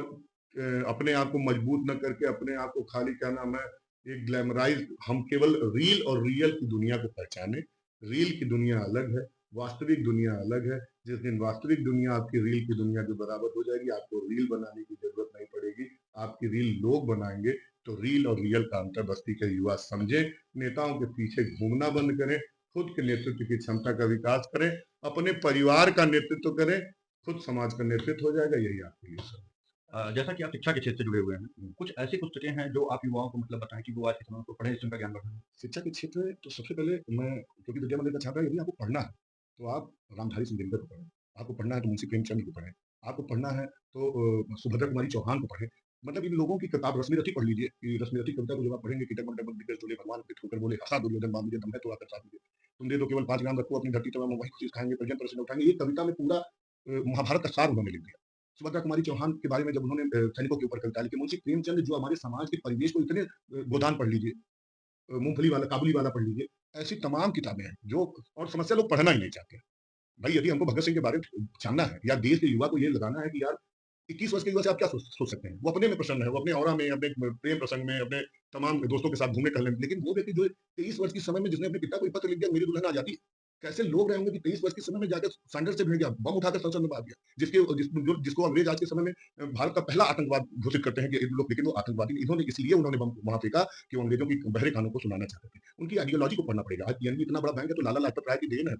अपने आप को मजबूत न करके अपने आप को खाली, क्या नाम है, एक ग्लैमराइज, हम केवल रील और रियल की दुनिया को पहचाने। रील की दुनिया अलग है, वास्तविक दुनिया अलग है। जिस दिन वास्तविक दुनिया आपकी रील की दुनिया के बराबर हो जाएगी, आपको रील बनाने की जरूरत नहीं पड़ेगी, आपकी रील लोग बनाएंगे। तो रील और रियल का अंतर बस्ती के युवा समझें, नेताओं के पीछे घूमना बंद करें, खुद के नेतृत्व की क्षमता का विकास करें, अपने परिवार का नेतृत्व करें, खुद समाज का नेतृत्व हो जाएगा। यही आपके लिए सब। जैसा कि आप शिक्षा के क्षेत्र से जुड़े हुए हैं, कुछ ऐसी पुस्तकें हैं जो आप युवाओं को मतलब बताएं कि वो आज के समय में उसको पढ़ें, इससे उनका ज्ञान बढ़े? शिक्षा के क्षेत्र में तो सबसे पहले मैं, क्योंकि विद्या मंदिर का छात्र है, यदि आपको पढ़ना है तो आप रामधारी सिंह दिनकर को पढ़ें, आपको पढ़ना है तो मुंशी प्रेमचंद को पढ़ें, आपको पढ़ना है तो सुभद्रा कुमारी चौहान को पढ़ें। मतलब इन लोगों की किताब, रश्मिरथी पढ़ लीजिए, कि रश्मिरथी कविता को जब आप पढ़ेंगे कि टकमक टकमक दिग्गज डोले, भगवान के ठोकर बोले, हंसा दुर्योधन, मां मुझे दम है तो आकर साथ मुझे, तुम दे दो केवल 5 ग्राम, रखो अपनी धरती तब हम वही चीज खाएंगे, प्रजन पर से उठाएंगे। ये कविता में पूरा महाभारत का सार उन्होंने लिख दिया। सुभद्रा कुमारी चौहान के बारे में जब उन्होंने सैनिकों के ऊपर कविता लिखी, मुंशी प्रेमचंद जो हमारे समाज के परिवेश को इतने गोदान पढ़ लीजिए, मूंगफली वाला, काबुली वाला पढ़ लीजिए। ऐसी तमाम किताबें हैं जो, और समस्या लोग पढ़ना ही नहीं चाहते हैं। भाई यदि हमको भगत सिंह के बारे में जानना है, या देश के युवा को ये लगाना है कि यार 21 वर्ष के युवा से आप क्या सोच सकते हैं, वो अपने में प्रसन्न है, वो अपने ऑरा में, अपने प्रेम प्रसंग में, अपने तमाम दोस्तों के साथ घूमने टहलने में। लेकिन वो व्यक्ति जो 23 वर्ष के समय में, जिसने अपने पिता को एक पत्र लिख दिया, मेरी दुल्हन आ जाती, कैसे लोग रहे होंगे कि 23 वर्ष के समय में जाकर सैंडल से भिड़ गया, बम उठाकर संसद में मार दिया, जिसको अंग्रेज आज के समय में भारत का पहला आतंकवाद घोषित करते हैं कि इन लोग, लेकिन वो आतंकवादी इन्होंने इसलिए उन्होंने बम वहां फेंका कि वो अंग्रेजों की बहरे कानों को सुनाना चाहते थे। उनकी आइडियोलॉजी को पढ़ना पड़ेगा। आज पीएनबी इतना बड़ा बैंक है तो लाला लाजपत राय की देन है,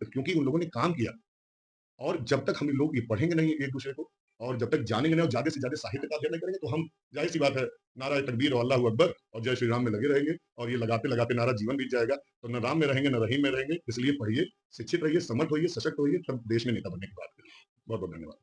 क्योंकि उन लोगों ने काम किया। और जब तक हम लोग ये पढ़ेंगे नहीं एक दूसरे को, और जब तक जानेंगे नहीं और ज्यादा से ज्यादा साहित्य का अध्ययन नहीं करेंगे, तो हम, जाहिर सी बात है, नारा तकबीर और अल्लाह अकबर और जय श्री राम में लगे रहेंगे, और ये लगाते लगाते नारा जीवन बीत जाएगा। तो न राम में रहेंगे न रहीम में रहेंगे। इसलिए पढ़िए, शिक्षित रहिए, समर्थ होइए, सशक्त होइए, तब देश में नेता बनने की बात करिए। बहुत बहुत धन्यवाद।